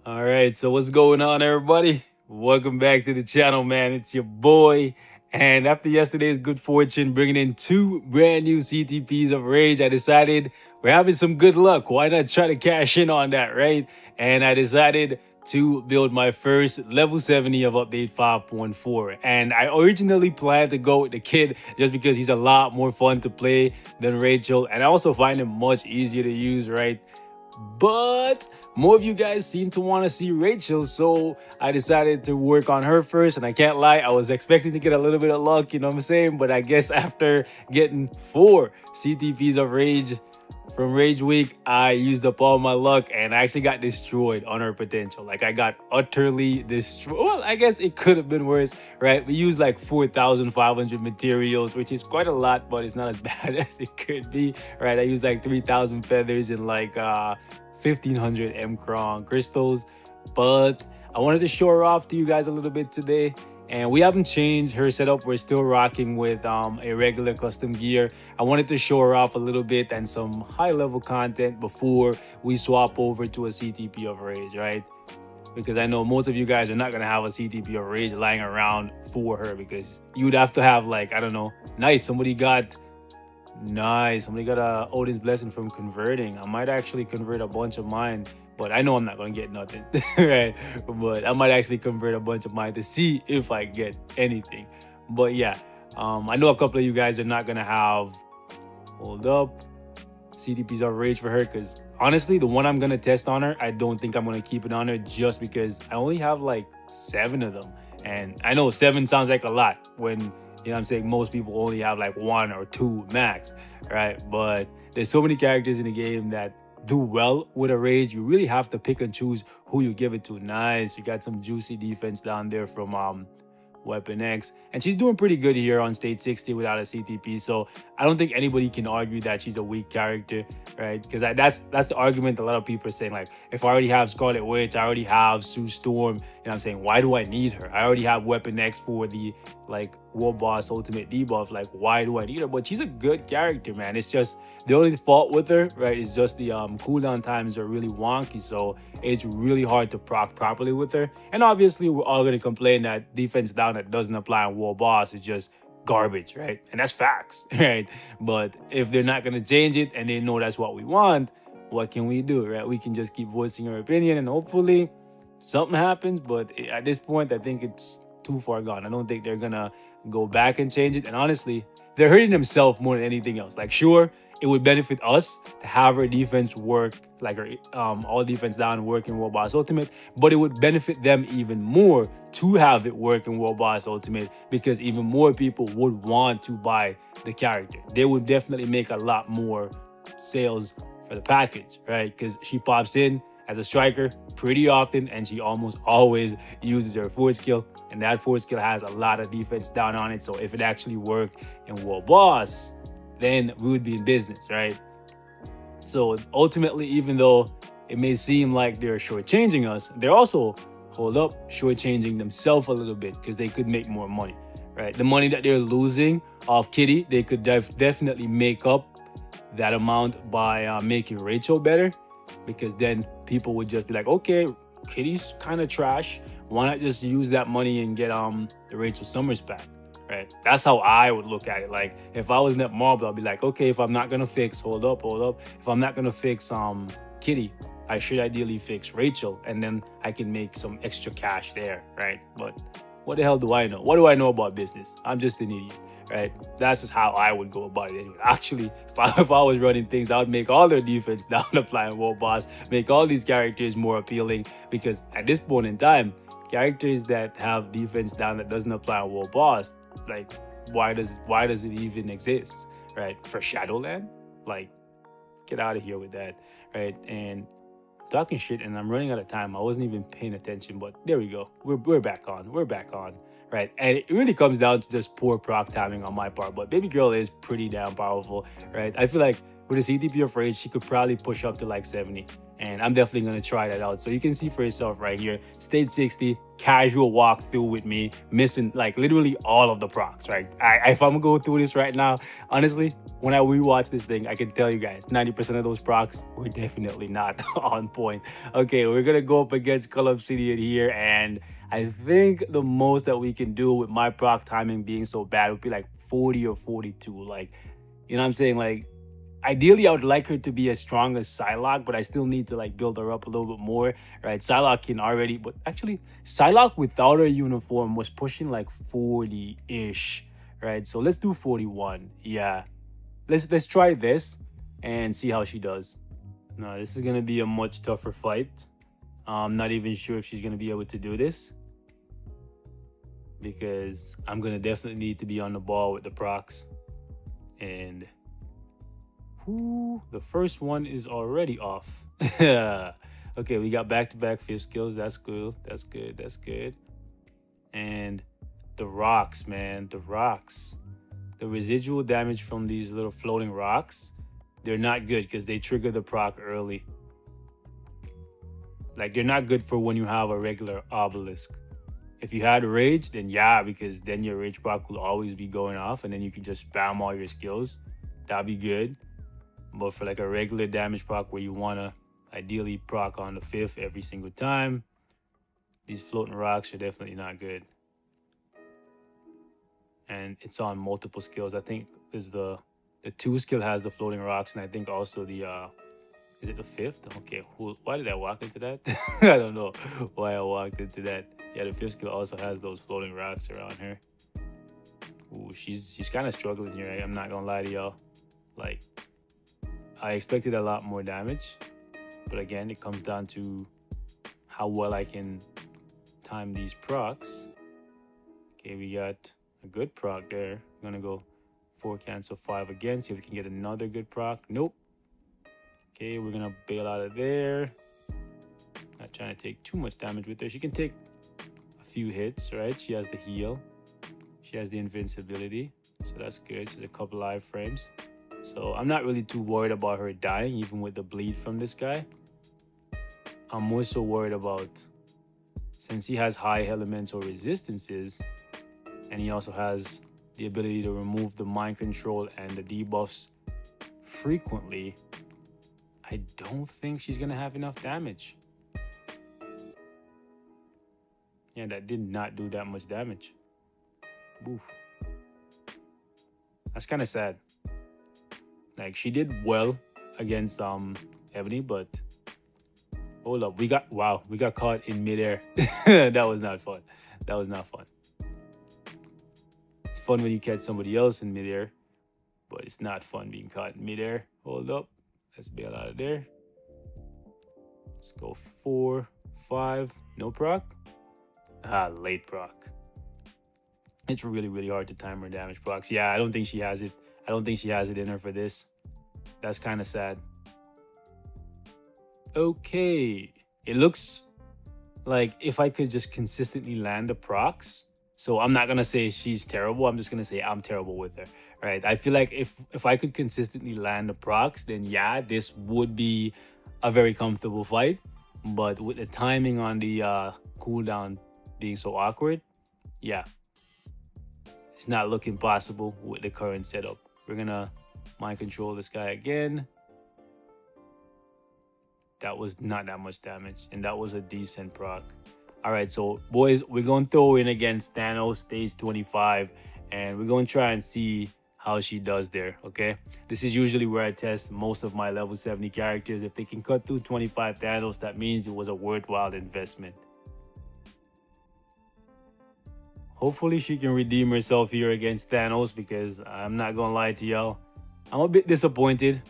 All right, so what's going on, everybody? Welcome back to the channel, man. It's your boy. And after yesterday's good fortune, bringing in two brand new CTPs of Rage, I decided we're having some good luck. Why not try to cash in on that, right? And I decided to build my first level 70 of update 5.4. And I originally planned to go with the kid just because he's a lot more fun to play than Rachel. And I also find him much easier to use, right? But more of you guys seem to want to see Rachel, so I decided to work on her first. And I can't lie, I was expecting to get a little bit of luck, you know what I'm saying? But I guess after getting 4 CTPs of Rage from Rage Week, I used up all my luck and I actually got destroyed on her potential. Like, I got utterly destroyed. Well, I guess it could have been worse, right? We used like 4,500 materials, which is quite a lot, but it's not as bad as it could be, right? I used like 3,000 feathers and like 1,500 Mcron crystals, but I wanted to show her off to you guys a little bit today. And we haven't changed her setup. We're still rocking with a regular custom gear. I wanted to show her off a little bit and some high-level content before we swap over to a CTP of Rage, right? Because I know most of you guys are not going to have a CTP of Rage lying around for her, because you'd have to have, like, I don't know. Somebody got a Odin's Blessing from converting. I might actually convert a bunch of mine, but I know I'm not going to get nothing, right? But I might actually convert a bunch of mine to see if I get anything. But yeah, I know a couple of you guys are not going to have, hold up, CTPs of Rage for her, because honestly, the one I'm going to test on her, I don't think I'm going to keep it on her just because I only have like 7 of them. And I know 7 sounds like a lot when, you know what I'm saying, most people only have like 1 or 2 max, right? But there's so many characters in the game that do well with a Rage. You really have to pick and choose who you give it to. Nice. We got some juicy defense down there from Weapon X, and she's doing pretty good here on state 60 without a CTP, so I don't think anybody can argue that she's a weak character, right? Because that's the argument a lot of people are saying, like, if I already have Scarlet Witch, I already have Sue Storm, you know what I'm saying, why do I need her? I already have Weapon X for the, like, War Boss ultimate debuff, like, why do I need her? But she's a good character, man. It's just the only fault with her, right, is just the cooldown times are really wonky, so it's really hard to proc properly with her. And obviously we're all going to complain that defense down that doesn't apply on War Boss is just garbage, right? And that's facts, right? But if they're not going to change it and they know that's what we want, what can we do, right? We can just keep voicing our opinion and hopefully something happens. But at this point, I think it's too far gone. I don't think they're gonna go back and change it. And honestly, they're hurting themselves more than anything else. Like, sure, it would benefit us to have our defense work, like our all defense down work in World Boss Ultimate, but it would benefit them even more to have it work in World Boss Ultimate, because even more people would want to buy the character. They would definitely make a lot more sales for the package, right? Because she pops in as a striker pretty often, and she almost always uses her force skill, and that force skill has a lot of defense down on it. So if it actually worked in World Boss, then we would be in business, right? So ultimately, even though it may seem like they're shortchanging us, they're also, hold up, shortchanging themselves a little bit, because they could make more money, right? The money that they're losing off Kitty, they could definitely make up that amount by making Rachel better, because then people would just be like, okay, Kitty's kind of trash. Why not just use that money and get the Rachel Summers pack, right? That's how I would look at it. Like, if I was Netmarble, I'd be like, okay, if I'm not gonna fix, hold up, if I'm not gonna fix Kitty, I should ideally fix Rachel, and then I can make some extra cash there, right? But what the hell do I know? What do I know about business? I'm just an idiot, right? That's just how I would go about it anyway. Actually, if I was running things, I would make all their defense down applying World Boss, make all these characters more appealing, because at this point in time, characters that have defense down that doesn't apply on World Boss, like, why does it even exist, right? For Shadowland? Like, get out of here with that, right? And talking shit, and I'm running out of time. I wasn't even paying attention, but there we go. We're back on. We're back on, right? And it really comes down to just poor proc timing on my part. But Baby Girl is pretty damn powerful, right? I feel like with a CTP of Rage, she could probably push up to like 70. And I'm definitely going to try that out. So you can see for yourself right here, stage 60, casual walkthrough with me, missing like literally all of the procs, right? If I'm going to go through this right now, honestly, when I rewatch this thing, I can tell you guys, 90% of those procs were definitely not on point. Okay, we're going to go up against Call Obsidian here. And I think the most that we can do with my proc timing being so bad would be like 40 or 42. Like, you know what I'm saying? Like, ideally, I would like her to be as strong as Psylocke, but I still need to like build her up a little bit more, right? Psylocke can already, but actually, Psylocke without her uniform was pushing like 40-ish, right? So let's do 41. Yeah, let's try this and see how she does. No, this is gonna be a much tougher fight. I'm not even sure if she's gonna be able to do this because I'm gonna definitely need to be on the ball with the procs. And the first one is already off. Okay, we got back-to-back fifth skills. That's good. That's good. That's good. And the rocks, man. The rocks. The residual damage from these little floating rocks, they're not good because they trigger the proc early. Like, they're not good for when you have a regular obelisk. If you had rage, then yeah, because then your rage proc will always be going off and then you can just spam all your skills. That'd be good. But for like a regular damage proc where you want to ideally proc on the fifth every single time, these floating rocks are definitely not good. And it's on multiple skills. I think is the 2 skill has the floating rocks, and I think also the is it the 5th? Okay, why did I walk into that? I don't know why I walked into that. Yeah, the 5th skill also has those floating rocks around her. Ooh, she's kind of struggling here. I'm not gonna lie to y'all. Like, I expected a lot more damage, but again, it comes down to how well I can time these procs. Okay, we got a good proc there. I'm gonna go 4 cancel 5 again, see if we can get another good proc. Nope. Okay, we're gonna bail out of there. Not trying to take too much damage with her. She can take a few hits, right? She has the heal. She has the invincibility, so that's good. She's a couple live frames. So I'm not really too worried about her dying, even with the bleed from this guy. I'm more so worried about, since he has high elemental resistances, and he also has the ability to remove the mind control and the debuffs frequently, I don't think she's gonna have enough damage. Yeah, that did not do that much damage. Oof. That's kind of sad. Like, she did well against Ebony, but hold up, we got caught in midair. That was not fun. That was not fun. It's fun when you catch somebody else in midair, but it's not fun being caught in midair. Hold up, let's bail out of there. Let's go 4, 5, no proc. Late proc. It's really, really hard to time her damage procs. Yeah, I don't think she has it. I don't think she has it in her for this. That's kind of sad. Okay. It looks like if I could just consistently land the procs. So I'm not going to say she's terrible. I'm just going to say I'm terrible with her. Right? I feel like if I could consistently land the procs, then yeah, this would be a very comfortable fight. But with the timing on the cooldown being so awkward, yeah, it's not looking possible with the current setup. We're gonna mind control this guy again. That was not that much damage, and that was a decent proc. All right, so boys, we're gonna throw in against Thanos stage 25, and we're gonna try and see how she does there. Okay, this is usually where I test most of my level 70 characters. If they can cut through 25 Thanos, that means it was a worthwhile investment. Hopefully she can redeem herself here against Thanos, because I'm not gonna lie to y'all, I'm a bit disappointed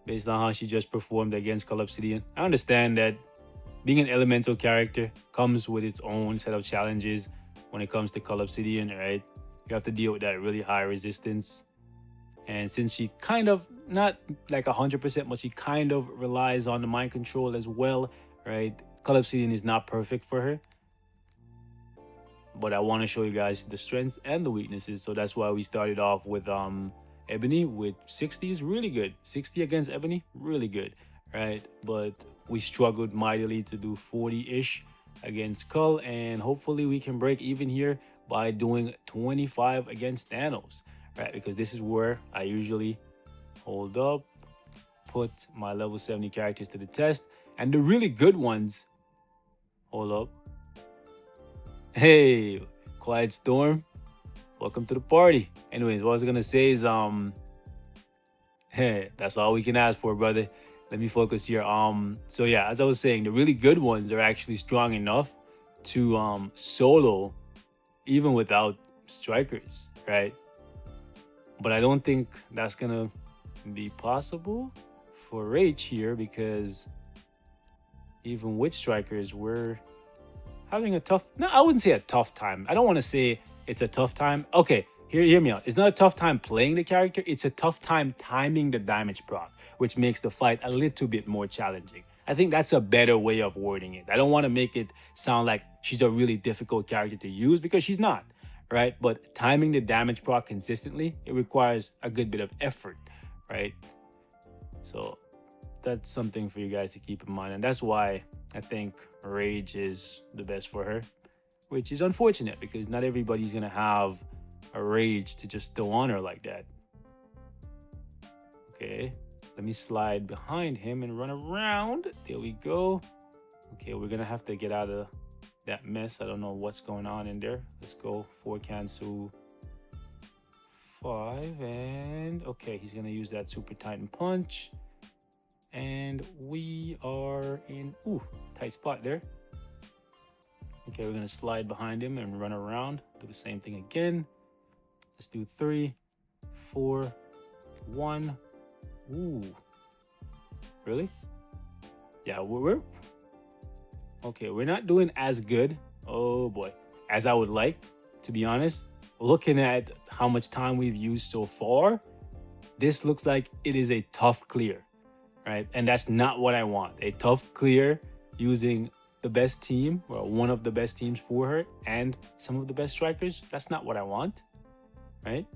based on how she just performed against Call Obsidian. I understand that being an elemental character comes with its own set of challenges when it comes to Call Obsidian, right? You have to deal with that really high resistance. And since she kind of, not like 100%, but she kind of relies on the mind control as well, right? Call Obsidian is not perfect for her. But I want to show you guys the strengths and the weaknesses. So that's why we started off with Ebony with 60 is really good. 60 against Ebony, really good, right? But we struggled mightily to do 40-ish against Cull, and hopefully we can break even here by doing 25 against Thanos, right? Because this is where I usually hold up, put my level 70 characters to the test, and the really good ones. Hold up. Hey, Quiet Storm, welcome to the party. Anyways, what I was gonna say is hey, that's all we can ask for, brother. Let me focus here. So yeah, as I was saying, the really good ones are actually strong enough to solo even without strikers, right? But I don't think that's gonna be possible for Rage here, because even with strikers, we're having a tough, no, I wouldn't say a tough time. I don't want to say it's a tough time. Okay, hear me out. It's not a tough time playing the character. It's a tough time timing the damage proc, which makes the fight a little bit more challenging. I think that's a better way of wording it. I don't want to make it sound like she's a really difficult character to use, because she's not, right? But timing the damage proc consistently, it requires a good bit of effort, right? So that's something for you guys to keep in mind. And that's why I think Rage is the best for her, which is unfortunate because not everybody's going to have a Rage to just throw on her like that. Okay, let me slide behind him and run around. There we go. Okay, we're going to have to get out of that mess. I don't know what's going on in there. Let's go 4 cancel 5. And okay, he's going to use that Super Titan Punch. And we are in, ooh, tight spot there. Okay, we're gonna slide behind him and run around. Do the same thing again. Let's do 3, 4, 1. Ooh, really? Yeah, we're okay. We're not doing as good, oh boy, as I would like, to be honest. Looking at how much time we've used so far, this looks like it is a tough clear. Right, and that's not what I want. A tough clear using the best team, or one of the best teams for her, and some of the best strikers. That's not what I want, right?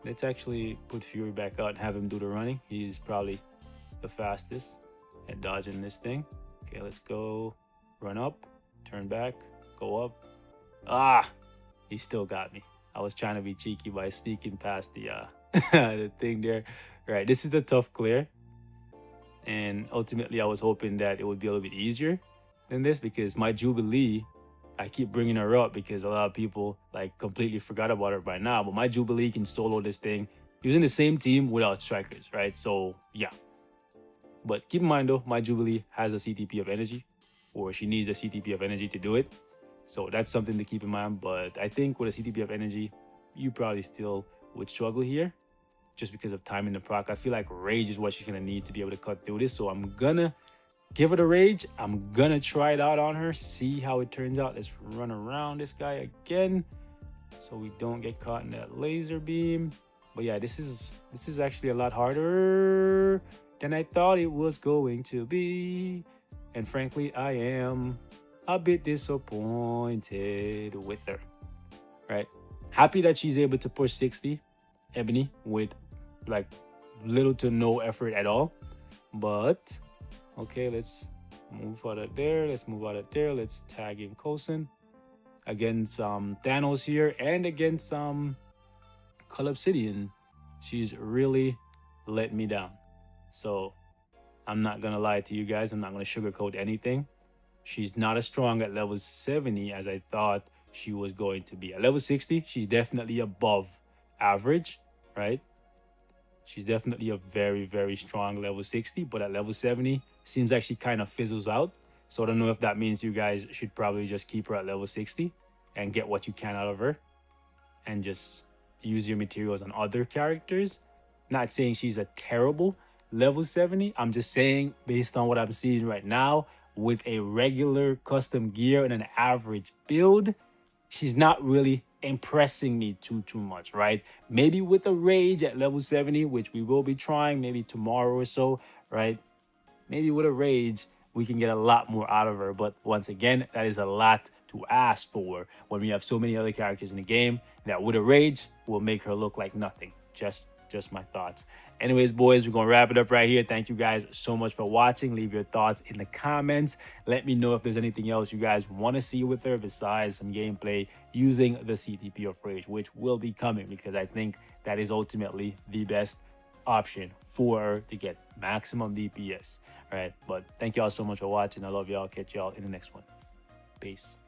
Let's actually put Fury back out and have him do the running. He's probably the fastest at dodging this thing. Okay, let's go. Run up, turn back, go up. Ah, he still got me. I was trying to be cheeky by sneaking past the the thing there. Right, this is the tough clear. And ultimately, I was hoping that it would be a little bit easier than this, because my Jubilee, I keep bringing her up because a lot of people like completely forgot about her by now. But my Jubilee can solo this thing using the same team without strikers, right? So yeah. But keep in mind though, my Jubilee has a CTP of energy, or she needs a CTP of energy to do it. So that's something to keep in mind. But I think with a CTP of energy, you probably still would struggle here, just because of timing the proc. I feel like Rage is what she's gonna need to be able to cut through this. So I'm gonna give her the Rage. I'm gonna try it out on her, see how it turns out. Let's run around this guy again so we don't get caught in that laser beam. But yeah, this is actually a lot harder than I thought it was going to be. And frankly, I am a bit disappointed with her, right? Happy that she's able to push 60, Ebony, with like little to no effort at all. But okay, let's move out of there. Let's move out of there. Let's tag in Coulson against Thanos here, and against Cull Obsidian. She's really let me down. So I'm not gonna lie to you guys. I'm not gonna sugarcoat anything. She's not as strong at level 70 as I thought she was going to be. At level 60, she's definitely above average, right? She's definitely a very, very strong level 60, but at level 70, seems like she kind of fizzles out. So I don't know if that means you guys should probably just keep her at level 60 and get what you can out of her and just use your materials on other characters. Not saying she's a terrible level 70. I'm just saying, based on what I'm seeing right now, with a regular custom gear and an average build, she's not really impressing me too much, right? Maybe with a Rage at level 70, which we will be trying maybe tomorrow or so, right? Maybe with a Rage, we can get a lot more out of her. But once again, that is a lot to ask for when we have so many other characters in the game that with a Rage will make her look like nothing. Just just my thoughts. Anyways, boys, we're going to wrap it up right here. Thank you guys so much for watching. Leave your thoughts in the comments. Let me know if there's anything else you guys want to see with her besides some gameplay using the CTP of Rage, which will be coming because I think that is ultimately the best option for her to get maximum DPS. All right, but thank y'all so much for watching. I love y'all. Catch y'all in the next one. Peace.